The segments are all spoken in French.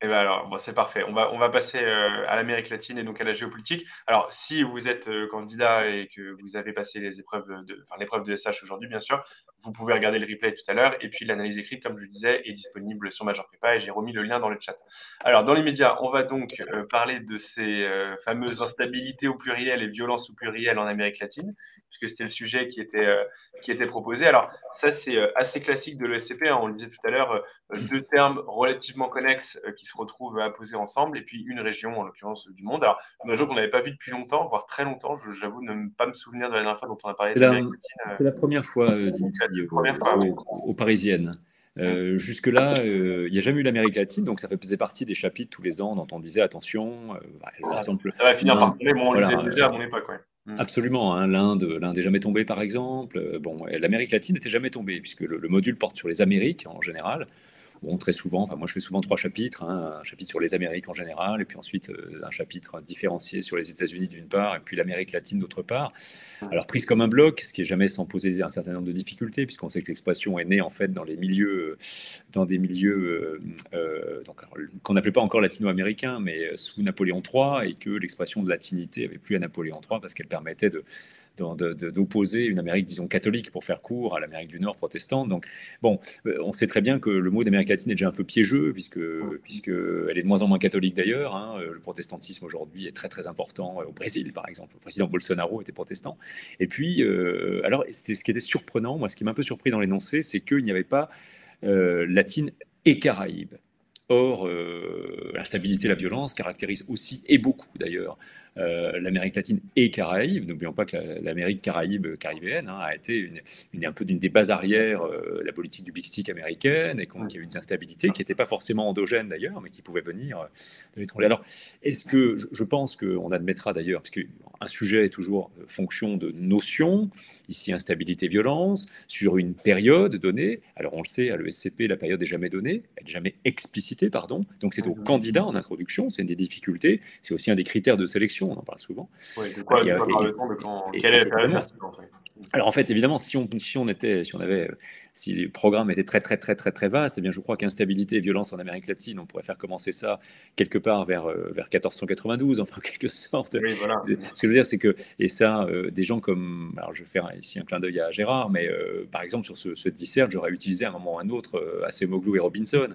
Eh ben alors, bon, c'est parfait. On va passer à l'Amérique latine et donc à la géopolitique. Alors, si vous êtes candidat et que vous avez passé les épreuves enfin, l'épreuve de SH aujourd'hui, bien sûr, vous pouvez regarder le replay tout à l'heure. Et puis, l'analyse écrite, comme je le disais, est disponible sur Major Prépa et j'ai remis le lien dans le chat. Alors, dans les médias, on va donc parler de ces fameuses instabilités au pluriel et violences au pluriel en Amérique latine, puisque c'était le sujet qui était proposé. Alors, ça, c'est assez classique de l'ESCP, hein, on le disait tout à l'heure, deux termes relativement connexes qui se retrouvent à poser ensemble, et puis une région, en l'occurrence du monde. Alors, une région qu'on n'avait pas vue depuis longtemps, voire très longtemps. J'avoue ne pas me souvenir de la dernière fois dont on a parlé C'est de la, l'Amérique latine. c'est la première fois, La Dimitri, toute première fois, oui. aux Parisiennes. Jusque-là, il n'y a jamais eu l'Amérique latine, donc ça faisait partie des chapitres tous les ans dont on disait attention, par exemple, Ça va finir par l'Inde, tomber. Bon, on le disait voilà, déjà à mon époque, ouais. absolument, hein, l'Inde est jamais tombée, par exemple. Bon, et l'Amérique latine n'était jamais tombée, puisque le module porte sur les Amériques en général. Bon, très souvent, enfin, moi je fais souvent trois chapitres, hein, un chapitre sur les Amériques en général, et puis ensuite un chapitre différencié sur les États-Unis d'une part, et puis l'Amérique latine d'autre part. Alors prise comme un bloc, ce qui est jamais sans poser un certain nombre de difficultés, puisqu'on sait que l'expression est née en fait dans les milieux, dans des milieux qu'on n'appelait pas encore latino-américains, mais sous Napoléon III, et que l'expression de latinité avait plu à Napoléon III parce qu'elle permettait d'opposer une Amérique, disons, catholique, pour faire court, à l'Amérique du Nord protestante. Donc, bon, on sait très bien que le mot d'Amérique latine est déjà un peu piégeux, puisque elle est de moins en moins catholique d'ailleurs, hein. Le protestantisme aujourd'hui est très très important au Brésil, par exemple. Le président Bolsonaro était protestant. Et puis, alors, ce qui était surprenant, moi, ce qui m'a un peu surpris dans l'énoncé, c'est qu'il n'y avait pas latine et Caraïbes. Or, l'instabilité, la violence caractérisent aussi, et beaucoup d'ailleurs, l'Amérique latine et Caraïbes. N'oublions pas que l'Amérique caraïbe, caribéenne, hein, a été un peu d'une des bases arrières de la politique du Big Stick américaine, et qu'il y a eu des instabilités qui n'étaient pas forcément endogènes d'ailleurs, mais qui pouvaient venir de l'étranger. Alors, est-ce que je pense qu'on admettra d'ailleurs, parce qu'un sujet est toujours fonction de notions, ici instabilité, violence, sur une période donnée. Alors on le sait, à l'ESCP, la période n'est jamais donnée, elle n'est jamais explicitée, pardon. Donc c'est au candidat en introduction, c'est une des difficultés, c'est aussi un des critères de sélection, on en parle souvent. Oui, de Et, quoi parle-t-on, quelle est la période évidemment, pertinente, oui. alors en fait, évidemment, si les programmes étaient très très très très très vastes, eh bien je crois qu'instabilité et violence en Amérique latine, on pourrait faire commencer ça quelque part vers 1492, enfin en quelque sorte. Oui, voilà. Ce que je veux dire, c'est que, et ça, des gens comme, alors je vais faire ici un clin d'œil à Gérard, mais par exemple sur ce dissert, j'aurais utilisé à un moment ou à un autre Acemoglu et Robinson,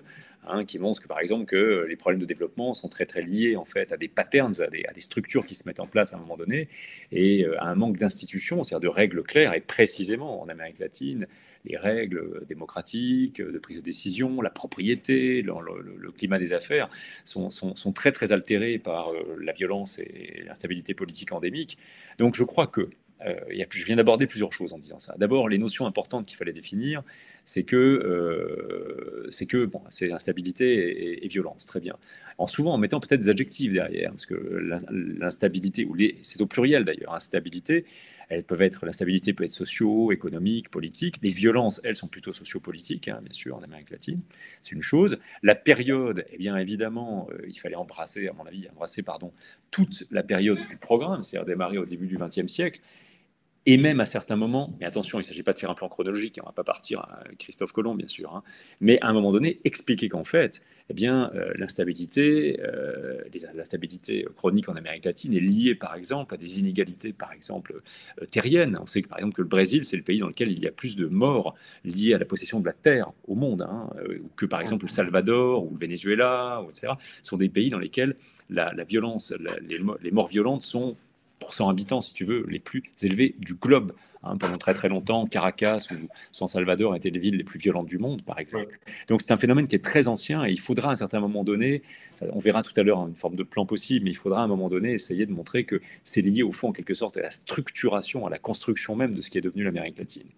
hein, qui montrent que par exemple que les problèmes de développement sont très très liés en fait à des patterns, à des structures qui se mettent en place à un moment donné, et à un manque d'institutions, c'est-à-dire de règles claires. Et précisément en Amérique latine, les règles démocratiques, de prise de décision, la propriété, le climat des affaires sont très très altérés par la violence et l'instabilité politique endémique. Donc je crois que je viens d'aborder plusieurs choses en disant ça. D'abord, les notions importantes qu'il fallait définir, c'est instabilité et violence, très bien. Souvent en mettant peut-être des adjectifs derrière, parce que l'instabilité, c'est au pluriel d'ailleurs, instabilité, l'instabilité peut être socio-économique, politique. Les violences, elles, sont plutôt sociopolitiques, hein, bien sûr, en Amérique latine. C'est une chose. La période, eh bien évidemment, il fallait embrasser, à mon avis, toute la période du programme, c'est-à-dire démarrer au début du XXe siècle, et même à certains moments, mais attention, il ne s'agit pas de faire un plan chronologique, hein, on ne va pas partir à Christophe Colomb, bien sûr, hein, mais à un moment donné, expliquer qu'en fait, eh bien, l'instabilité chronique en Amérique latine est liée, par exemple, à des inégalités, par exemple, terriennes. On sait que, par exemple, que le Brésil, c'est le pays dans lequel il y a plus de morts liées à la possession de la terre au monde, hein, ou que, par exemple, le Salvador ou le Venezuela, etc., sont des pays dans lesquels la violence, les morts violentes sont pour 100 habitants, si tu veux, les plus élevés du globe. Hein, pendant très très longtemps, Caracas ou San Salvador étaient les villes les plus violentes du monde, par Oui. exemple. Donc c'est un phénomène qui est très ancien, et il faudra à un certain moment donné, on verra tout à l'heure une forme de plan possible, mais il faudra à un moment donné essayer de montrer que c'est lié au fond en quelque sorte à la structuration, à la construction même de ce qui est devenu l'Amérique latine.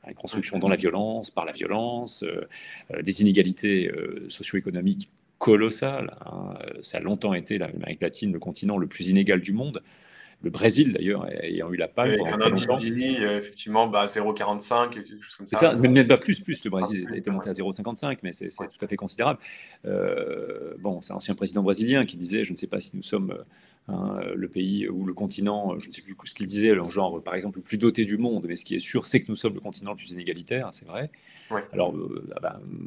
Une construction dans la violence, par la violence, des inégalités socio-économiques colossales. Hein. Ça a longtemps été l'Amérique latine, le continent le plus inégal du monde. Le Brésil, d'ailleurs, ayant eu la palme Avec pendant un très indice longtemps. Gini, effectivement, 0,45, quelque chose comme C'est ça. ça, même pas plus. Le Ah, Brésil plus, était monté à 0,55, mais c'est ouais. tout à fait considérable. Bon, c'est un ancien président brésilien qui disait, je ne sais pas si nous sommes le pays ou le continent, je ne sais plus ce qu'il disait, le genre, par exemple, le plus doté du monde, mais ce qui est sûr, c'est que nous sommes le continent le plus inégalitaire, c'est vrai. Ouais. Alors,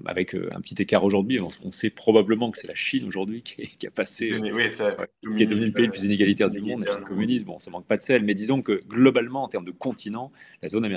avec un petit écart aujourd'hui, on sait probablement que c'est la Chine aujourd'hui qui a passé, Oui, ça, qui est devenu le pays le plus inégalitaire du monde, la Chine communiste. Bon, ça manque pas de sel, mais disons que globalement, en termes de continent, la zone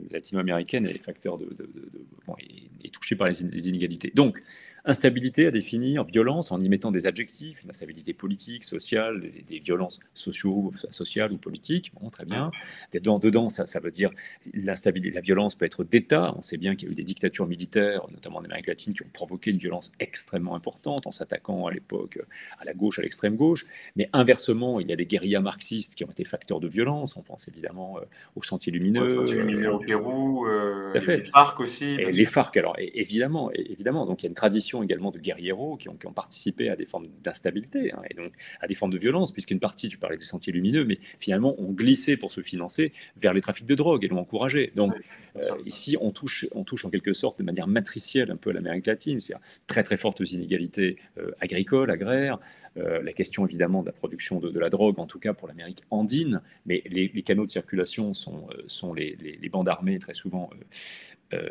latino-américaine est facteur bon, est touchée par les inégalités. Donc, instabilité à définir, violence en y mettant des adjectifs, une instabilité politique, sociale, des violences sociales ou politiques. Bon, très bien. Dedans, ça veut dire l'instabilité, la violence peut être d'État. On sait bien qu'il y a eu des dictatures militaires, notamment en Amérique latine, qui ont provoqué une violence extrêmement importante en s'attaquant à l'époque à la gauche, à l'extrême gauche. Mais inversement, il y a des guérillas marxistes qui ont été facteurs de violence. On pense évidemment au Sentier Ouais, Lumineux. Sentier Lumineux au Pérou, Tout à il y a eu les fait. FARC aussi, bien Et les sûr. FARC, alors évidemment, donc il y a une tradition également de guerrieros qui ont participé à des formes d'instabilité, hein, et donc à des formes de violence, puisqu'une partie, tu parlais des Sentiers Lumineux, mais finalement ont glissé pour se financer vers les trafics de drogue et l'ont encouragé. Donc Ouais, bien sûr. ici, on touche en quelque sorte de manière matricielle un peu à l'Amérique latine, c'est-à-dire très très fortes inégalités agricoles, agraires, la question évidemment de la production de la drogue, en tout cas pour l'Amérique andine, mais les canaux de circulation sont les bandes armées très souvent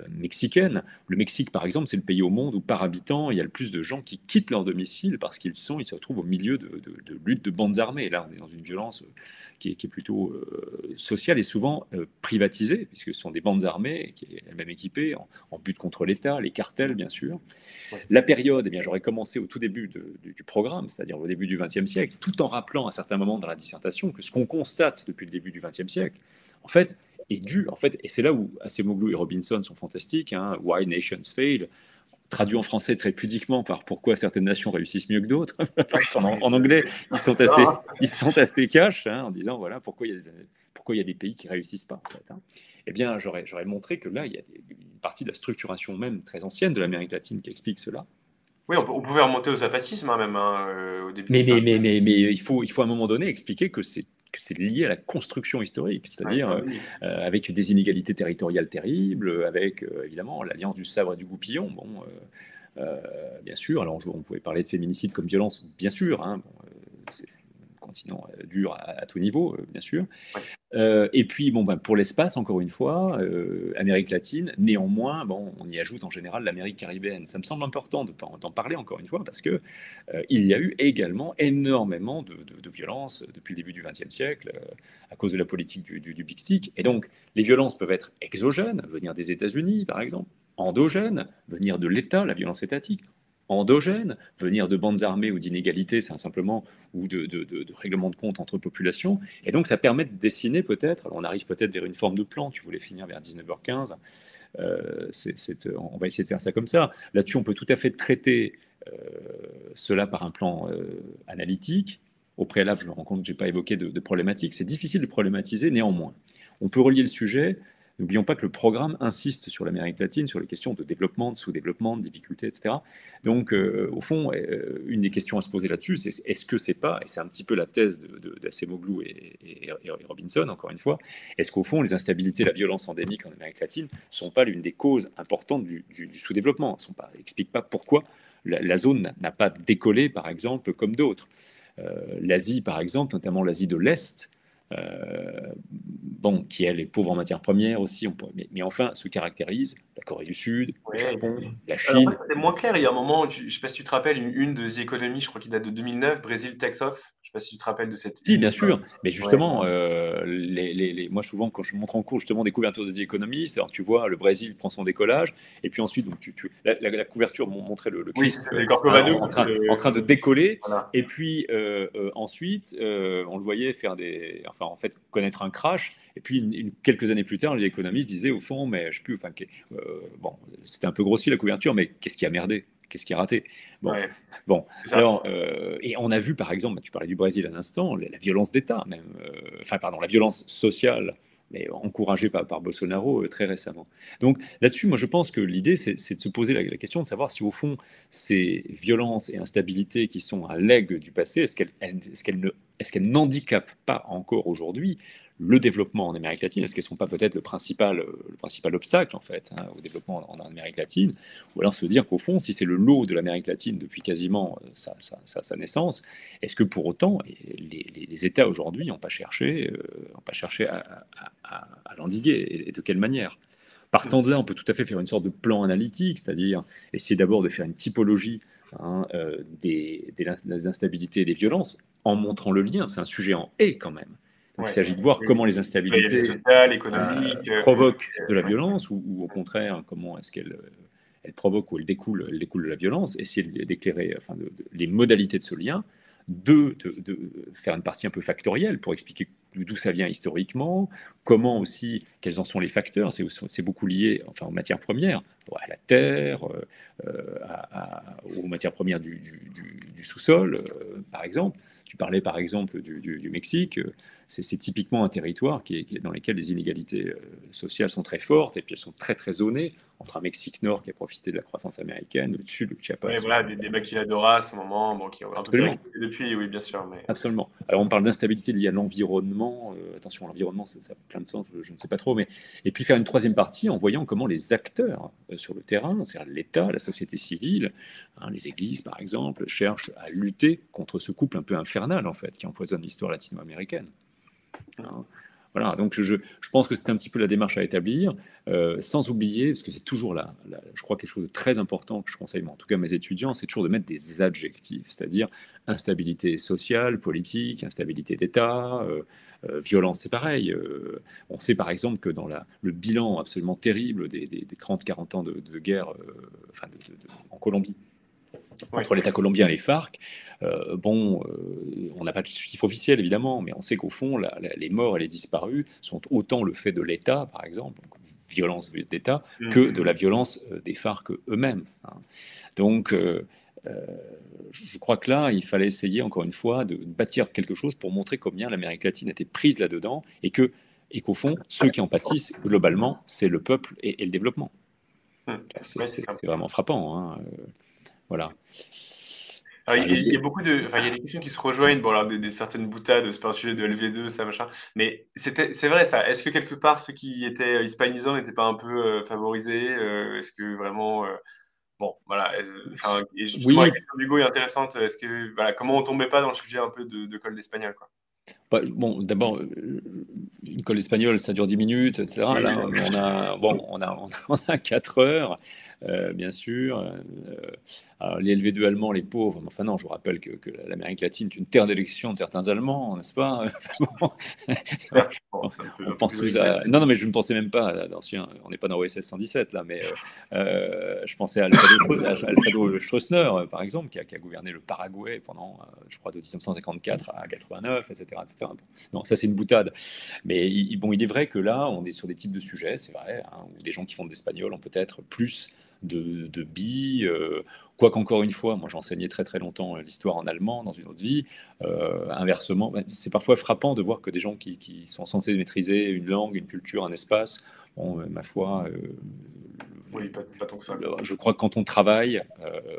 mexicaines. Le Mexique, par exemple, c'est le pays au monde où par habitant, il y a le plus de gens qui quittent leur domicile parce qu'ils se retrouvent au milieu de luttes de bandes armées. Et là, on est dans une violence qui est plutôt sociale et souvent privatisée, puisque ce sont des bandes armées qui sont elles-mêmes équipées en but contre l'État, les cartels, bien sûr. Ouais. La période, eh bien, j'aurais commencé au tout début du programme, c'est-à-dire au début du XXe siècle, tout en rappelant à certains moments dans la dissertation que ce qu'on constate depuis le début du XXe siècle, en fait, est dû, en fait, et c'est là où Acemoglu et Robinson sont fantastiques, hein, Why Nations Fail, traduit en français très pudiquement par pourquoi certaines nations réussissent mieux que d'autres. En anglais, ils sont assez cash, hein, en disant voilà pourquoi il y a des pays qui réussissent pas. En fait, hein. Eh bien, j'aurais montré que là, il y a une partie de la structuration même très ancienne de l'Amérique latine qui explique cela. Oui, on pouvait remonter au zapatisme, hein, même, hein, au début Mais, du mais, 20. mais, mais, mais il faut à un moment donné expliquer que c'est lié à la construction historique, Ouais, c'est-à-dire avec des inégalités territoriales terribles, avec évidemment l'alliance du sabre et du goupillon. Bon, bien sûr, alors on pouvait parler de féminicide comme violence, bien sûr, hein, bon, c'est un continent dur à tout niveau, bien sûr. Ouais. Et puis, bon, ben, pour l'espace, encore une fois, Amérique latine, néanmoins, bon, on y ajoute en général l'Amérique caribéenne. Ça me semble important d'en parler encore une fois parce que il y a eu également énormément de violences depuis le début du XXe siècle à cause de la politique du Big Stick. Et donc, les violences peuvent être exogènes, venir des États-Unis, par exemple, endogènes, venir de l'État, la violence étatique, endogènes, venir de bandes armées ou d'inégalités, c'est simplement, ou de règlements de compte entre populations. Et donc, ça permet de dessiner peut-être, on arrive peut-être vers une forme de plan, tu voulais finir vers 19h15, on va essayer de faire ça comme ça. Là-dessus, on peut tout à fait traiter cela par un plan analytique. Au préalable, je me rends compte que je n'ai pas évoqué de problématique. C'est difficile de problématiser, néanmoins. On peut relier le sujet. N'oublions pas que le programme insiste sur l'Amérique latine, sur les questions de développement, de sous-développement, de difficultés, etc. Donc, au fond, une des questions à se poser là-dessus, c'est est-ce que c'est pas, et c'est un petit peu la thèse d'Acemoglu et Robinson, encore une fois, est-ce qu'au fond, les instabilités, la violence endémique en Amérique latine ne sont pas l'une des causes importantes du sous-développement, n'expliquent pas pourquoi la zone n'a pas décollé, par exemple, comme d'autres. L'Asie, par exemple, notamment l'Asie de l'Est, bon, qui elle est pauvre en matières premières aussi, mais enfin se caractérise la Corée du Sud, le Ouais. Japon, la Alors, en Chine. fait, c'était moins clair. Il y a un moment, je ne sais pas si tu te rappelles, une de The Economist, je crois qu'il date de 2009, Brésil Takes Off. Je ne sais pas si tu te rappelles de cette Si, une bien ou pas. sûr, mais Ouais. justement, moi souvent quand je montre en cours justement des couvertures des économistes, alors tu vois le Brésil prend son décollage, et puis ensuite donc, la couverture montrait le Oui, Christ c'était des hein, Corcovado. en train de décoller, Voilà. et puis ensuite on le voyait enfin en fait connaître un crash, et puis quelques années plus tard les économistes disaient au fond, mais je sais plus, enfin bon, c'était un peu grossier la couverture, mais qu'est-ce qui a merdé? Qu'est-ce qui a raté? Bon, Ouais, bon. c'est ça. Alors, et on a vu, par exemple, tu parlais du Brésil à l'instant, la violence d'État, même, enfin, pardon, la violence sociale mais encouragé par Bolsonaro très récemment. Donc là-dessus, moi je pense que l'idée, c'est de se poser la question de savoir si au fond, ces violences et instabilités qui sont un legs du passé, est-ce qu'elles n'handicapent pas encore aujourd'hui le développement en Amérique latine? Est-ce qu'elles ne sont pas peut-être le principal obstacle en fait, hein, au développement en Amérique latine? Ou alors se dire qu'au fond, si c'est le lot de l'Amérique latine depuis quasiment sa naissance, est-ce que pour autant les États aujourd'hui n'ont pas cherché, à l'endiguer, et de quelle manière? Partant de là, on peut tout à fait faire une sorte de plan analytique, c'est-à-dire essayer d'abord de faire une typologie, hein, des instabilités et des violences, en montrant le lien. C'est un sujet en et quand même. Donc il Ouais. s'agit de voir Oui, comment les réalité instabilités sociale, économique. provoquent de la Ouais. violence, ou au contraire, comment est-ce qu'elles provoquent ou elles découlent de la violence, essayer d'éclairer, enfin, les modalités de ce lien, de faire une partie un peu factorielle pour expliquer d'où ça vient historiquement, comment aussi, quels en sont les facteurs, c'est beaucoup lié, enfin, aux matières premières, à la terre, aux matières premières du sous-sol, par exemple. Tu parlais par exemple du Mexique, c'est typiquement un territoire dans lequel les inégalités sociales sont très fortes, et puis elles sont très très zonées entre un Mexique nord qui a profité de la croissance américaine, le sud, le Oui, Chiapas. voilà, des maquiladoras à ce moment, bon, qui ont un peu Absolument. périclité depuis, oui, bien sûr. Mais... Absolument. Alors on parle d'instabilité liée à l'environnement. Attention, l'environnement, ça a plein de sens, je ne sais pas trop. Mais... Et puis faire une troisième partie en voyant comment les acteurs sur le terrain, c'est-à-dire l'État, la société civile, hein, les églises par exemple, cherchent à lutter contre ce couple un peu infernal en fait, qui empoisonne l'histoire latino-américaine. Hein. Voilà, donc je pense que c'est un petit peu la démarche à établir, sans oublier, parce que c'est toujours là, je crois quelque chose de très important que je conseille, en tout cas à mes étudiants, c'est toujours de mettre des adjectifs, c'est-à-dire instabilité sociale, politique, instabilité d'État, violence, c'est pareil. On sait par exemple que dans le bilan absolument terrible des 30-40 ans de guerre, enfin en Colombie, Oui. entre l'État colombien et les FARC. On n'a pas de chiffre officiel évidemment, mais on sait qu'au fond, les morts et les disparus sont autant le fait de l'État, par exemple, donc violence d'État, que de la violence des FARC eux-mêmes. Hein. Donc, je crois que là, il fallait essayer encore une fois de bâtir quelque chose pour montrer combien l'Amérique latine était prise là-dedans, et qu'au fond, ceux qui en pâtissent globalement, c'est le peuple et le développement. Ouais, C'est vraiment frappant. Hein. Voilà. Alors, Ah, il y a beaucoup enfin, il y a des questions qui se rejoignent. Bon, alors, certaines boutades, c'est pas un sujet de LV2, ça, machin. Mais c'est vrai, ça. Est-ce que quelque part, ceux qui étaient hispanisants n'étaient pas un peu favorisés? Est-ce que vraiment. Bon, voilà. Enfin, et justement, la Oui, question d'Hugo est intéressante. Est-ce que, voilà, comment on tombait pas dans le sujet un peu de colle d'espagnol, quoi? bon, d'abord, une colle espagnole, ça dure 10 minutes, etc. Oui, oui, Là, non. on a 4 heures, bien sûr. Alors, les LV2 allemands, les pauvres, enfin non, je vous rappelle que l'Amérique latine est une terre d'élection de certains Allemands, n'est-ce pas? Bon, Bon, c'est on un peu pense plus tous original. à... Non, non, mais je ne pensais même pas à d'anciens... On n'est pas dans OSS 117, là, mais je pensais à Alfredo Stroessner, par exemple, qui a gouverné le Paraguay pendant, je crois, de 1954 à 89, etc., etc. Non, ça, c'est une boutade. Mais il est vrai que là, on est sur des types de sujets, c'est vrai, hein, où des gens qui font de l'espagnol ont peut-être plus de billes. Quoique, encore une fois, moi j'enseignais très très longtemps l'histoire en allemand dans une autre vie. Inversement, c'est parfois frappant de voir que des gens qui sont censés maîtriser une langue, une culture, un espace, bon, ma foi, Oui, pas tant que ça, quoi. je crois que quand on travaille,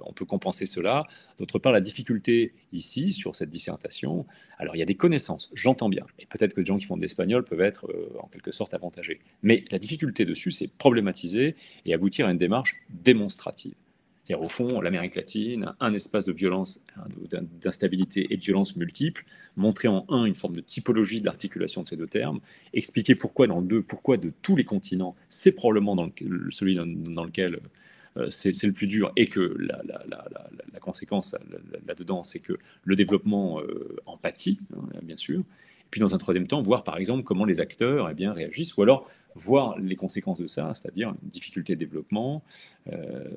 on peut compenser cela. D'autre part, la difficulté ici, sur cette dissertation, alors il y a des connaissances, j'entends bien, et peut-être que les gens qui font de l'espagnol peuvent être en quelque sorte avantagés. Mais la difficulté dessus, c'est problématiser et aboutir à une démarche démonstrative. C'est-à-dire, au fond, l'Amérique latine, un espace de violence, d'instabilité et de violence multiples, montrer en un une forme de typologie de l'articulation de ces deux termes, expliquer pourquoi dans le deux, pourquoi de tous les continents, c'est probablement celui dans lequel c'est le plus dur, et que la conséquence là-dedans, c'est que le développement en pâtit, hein, bien sûr. Et puis dans un troisième temps, voir par exemple comment les acteurs eh bien, réagissent, ou alors voir les conséquences de ça, c'est-à-dire une difficulté de développement,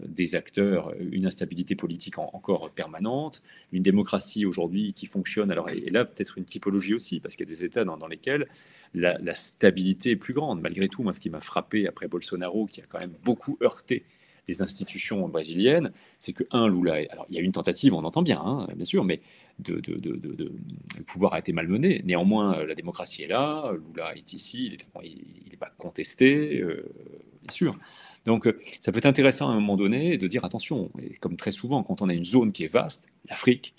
des acteurs, une instabilité politique encore permanente, une démocratie aujourd'hui qui fonctionne. Alors, et là, peut-être une typologie aussi, parce qu'il y a des États dans lesquels la stabilité est plus grande. Malgré tout, moi, ce qui m'a frappé après Bolsonaro, qui a quand même beaucoup heurté les institutions brésiliennes, c'est que, Lula, alors il y a eu une tentative, on entend bien, hein, bien sûr, mais le pouvoir a été malmené. Néanmoins, la démocratie est là, Lula est ici, il n'est pas contesté, bien sûr. Donc, ça peut être intéressant à un moment donné de dire attention, et comme très souvent, quand on a une zone qui est vaste, l'Afrique,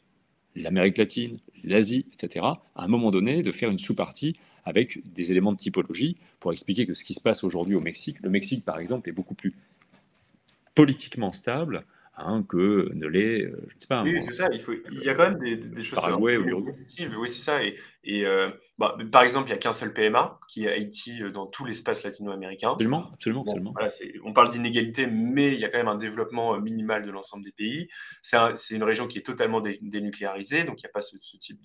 l'Amérique latine, l'Asie, etc., à un moment donné, de faire une sous-partie avec des éléments de typologie pour expliquer que ce qui se passe aujourd'hui au Mexique, le Mexique, par exemple, est beaucoup plus politiquement stable que ne l'est, je ne sais pas Oui, moi, c'est ça. Il y a quand même des choses Paraguay ou l'Uruguay. positives. Oui, c'est ça. Par exemple, il n'y a qu'un seul PMA, qui est Haïti, dans tout l'espace latino-américain. Absolument, absolument, Bon, absolument. voilà, on parle d'inégalité, mais il y a quand même un développement minimal de l'ensemble des pays. C'est une région qui est totalement dénucléarisée, donc il n'y a pas ce type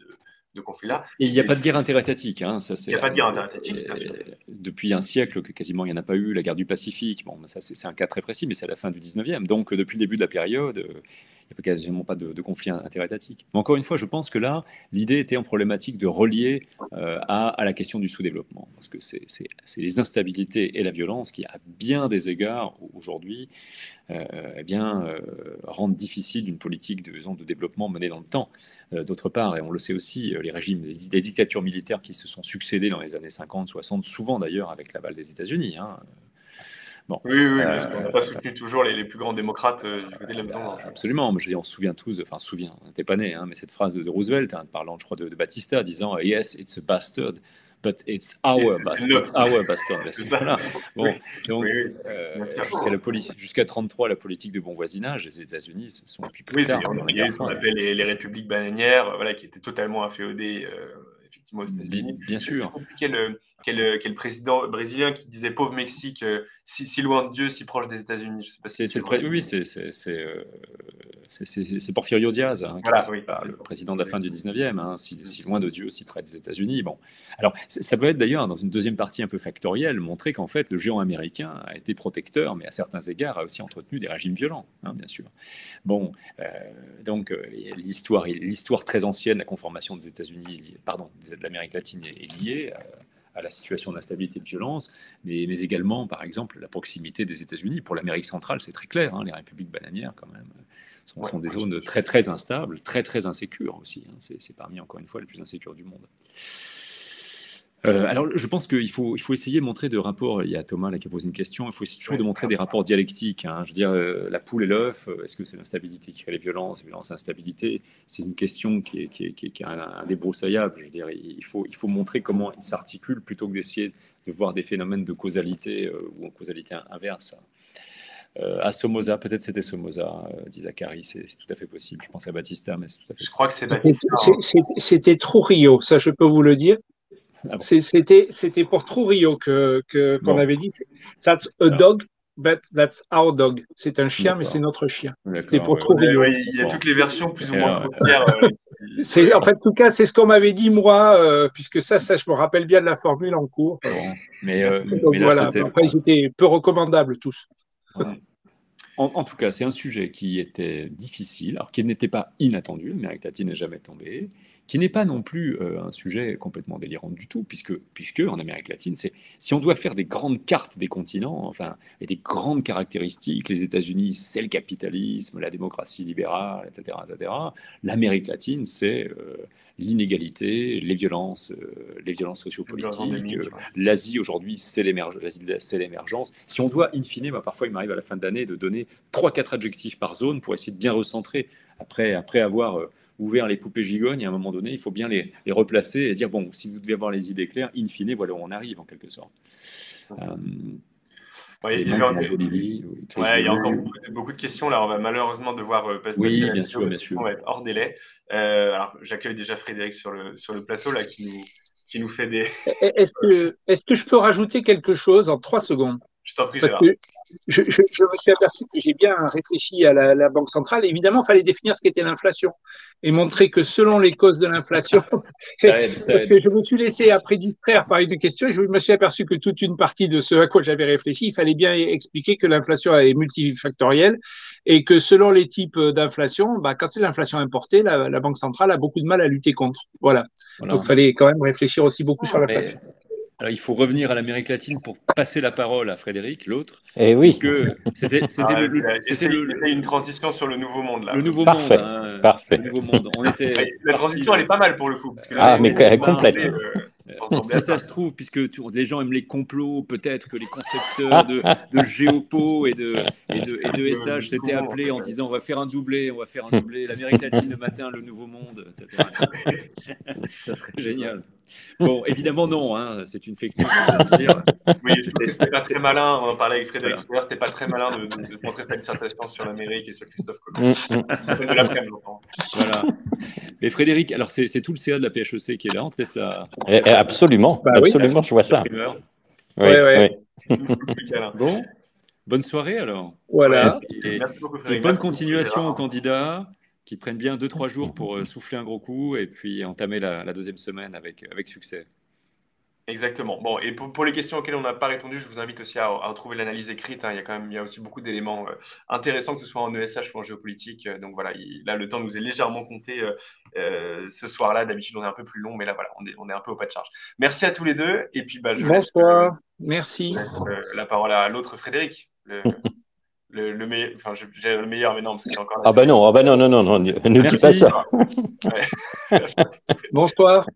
de conflit-là. Et il n'y a pas de guerre interétatique. Hein, ça, Il n'y a pas de guerre interétatique, bien sûr. Depuis un siècle, quasiment, il n'y en a pas eu. La guerre du Pacifique, bon, ça, c'est un cas très précis, mais c'est à la fin du 19e. Donc, depuis le début de la période, il n'y a quasiment pas de conflit interétatique. Mais encore une fois, je pense que là, l'idée était en problématique de relier à la question du sous-développement. Parce que c'est les instabilités et la violence qui, à bien des égards, aujourd'hui, rendent difficile une politique de développement menée dans le temps. D'autre part, et on le sait aussi, les régimes, les dictatures militaires qui se sont succédés dans les années 50, 60, souvent d'ailleurs avec l'aval des États-Unis. Hein. Bon, oui, bien sûr. On n'a pas soutenu toujours les plus grands démocrates du côté de la Maison-Blanche. Absolument, on se souvient tous, on n'était pas né, mais cette phrase de Roosevelt, parlant, je crois, de Batista, disant Yes, it's a bastard, but it's our bastard. C'est ça. Voilà. Bon, oui. Donc, jusqu'à 1933, la politique de bon voisinage, les États-Unis se sont appuyés plus tard. Il y a eu ce qu'on appelle les républiques bananières, qui étaient totalement inféodées effectivement aux États-Unis. Bien sûr. Quel président brésilien qui disait pauvre Mexique, si loin de Dieu, si proche des États-Unis. Je sais pas si c'est Porfirio Diaz, le président de la fin du 19e, si loin de Dieu, si près des États-Unis. Bon. Alors, ça peut être d'ailleurs, dans une deuxième partie un peu factorielle, montrer qu'en fait, le géant américain a été protecteur, mais à certains égards a aussi entretenu des régimes violents, bien sûr. Bon, donc, l'histoire très ancienne, la conformation des États-Unis, de l'Amérique latine est liée à la situation d'instabilité et de violence, mais également, par exemple, la proximité des États-Unis. Pour l'Amérique centrale, c'est très clair, les républiques bananières, quand même, sont des zones très, très instables, très, très insécures aussi. C'est parmi, encore une fois, les plus insécures du monde. Alors, je pense qu'il faut essayer de montrer de rapports. Il y a Thomas là, qui a posé une question. Il faut essayer toujours de montrer des rapports dialectiques. Je veux dire, la poule et l'œuf, est-ce que c'est l'instabilité qui crée les violences, l'instabilité? C'est une question qui est un débroussaillable. Je veux dire, il faut montrer comment ils s'articulent plutôt que d'essayer de voir des phénomènes de causalité ou en causalité inverse. À Somoza, peut-être c'était Somoza, dit Zachary, c'est tout à fait possible. Je pense à Batista, mais c'est tout à fait. Je crois que c'est Batista. C'était Trujillo, ça je peux vous le dire. Ah bon. C'était pour Trujillo qu'on avait dit that's a dog, but that's our dog. C'est un chien, mais c'est notre chien. C'était pour Trujillo. Il y a toutes les versions plus ou moins grossières. En tout cas, c'est ce qu'on m'avait dit moi, puisque ça, je me rappelle bien de la formule en cours. Mais voilà. Après, ils étaient peu recommandables tous. En tout cas, c'est un sujet qui était difficile, alors qui n'était pas inattendu. L'Amérique latine n'est jamais tombée, qui n'est pas non plus un sujet complètement délirant du tout, puisque en Amérique latine, si on doit faire des grandes cartes des continents, et des grandes caractéristiques, les États-Unis, c'est le capitalisme, la démocratie libérale, etc., etc. L'Amérique latine, c'est l'inégalité, les violences sociopolitiques. L'Asie, aujourd'hui, c'est l'émergence. Si on doit, in fine, parfois, il m'arrive à la fin de l'année de donner 3-4 adjectifs par zone pour essayer de bien recentrer, après avoir ouvert les poupées gigognes, à un moment donné, il faut bien les replacer et dire, bon, si vous devez avoir les idées claires, in fine, voilà où on arrive, en quelque sorte. Il y a encore beaucoup de questions. Là, on va malheureusement devoir passer bien sûr. On va être hors délai. Alors, j'accueille déjà Frédéric sur le plateau là, qui nous fait des... Est-ce que je peux rajouter quelque chose en 3 secondes? Je t'en prie, Gérard. Je me suis aperçu que j'ai bien réfléchi à la Banque centrale. Évidemment, il fallait définir ce qu'était l'inflation et montrer que selon les causes de l'inflation, parce que je me suis laissé après distraire par une question et je me suis aperçu que toute une partie de ce à quoi j'avais réfléchi, il fallait bien expliquer que l'inflation est multifactorielle et que selon les types d'inflation, quand c'est l'inflation importée, la Banque centrale a beaucoup de mal à lutter contre. Voilà. Donc, il fallait quand même réfléchir aussi beaucoup sur l'inflation. Alors, il faut revenir à l'Amérique latine pour passer la parole à Frédéric, l'autre. Et oui. C'était une transition sur le Nouveau Monde, là. Le Nouveau Parfait. Monde. Hein, Parfait. Le Nouveau Monde. On était la transition, elle est pas mal pour le coup. Parce que là, mais complète. Si ça se trouve, puisque les gens aiment les complots, peut-être que les concepteurs de Géopo et de SH s'étaient appelés en disant on va faire un doublé, l'Amérique latine le matin, le Nouveau Monde, etc. Ça serait génial. Bon, évidemment non, hein, c'est une fake news. Oui, c'était pas très malin, on en parlait avec Frédéric tout à l'heure, c'était pas très malin de centrer sa dissertation sur l'Amérique et sur Christophe Colomb. De l'après-midi, j'entends. Voilà. Mais Frédéric, alors c'est tout le CA de la PHEC qui est là, on teste la... Absolument, absolument, je vois ça. Oui. Bon, bonne soirée alors. Voilà. Et bonne continuation aux candidats qui prennent bien 2-3 jours pour souffler un gros coup et puis entamer la deuxième semaine avec succès. Exactement. Bon, et pour les questions auxquelles on n'a pas répondu, je vous invite aussi à retrouver l'analyse écrite. Hein. Il y a aussi beaucoup d'éléments intéressants, que ce soit en ESH ou en géopolitique. Donc voilà, là, le temps nous est légèrement compté ce soir-là. D'habitude, on est un peu plus long, mais là, voilà, on est un peu au pas de charge. Merci à tous les deux. Et puis, je laisse Merci. La parole à l'autre Frédéric. Le meilleur, enfin, j'ai le meilleur, mais non, parce que j'ai encore. Non, ne dis pas ça. Bonsoir.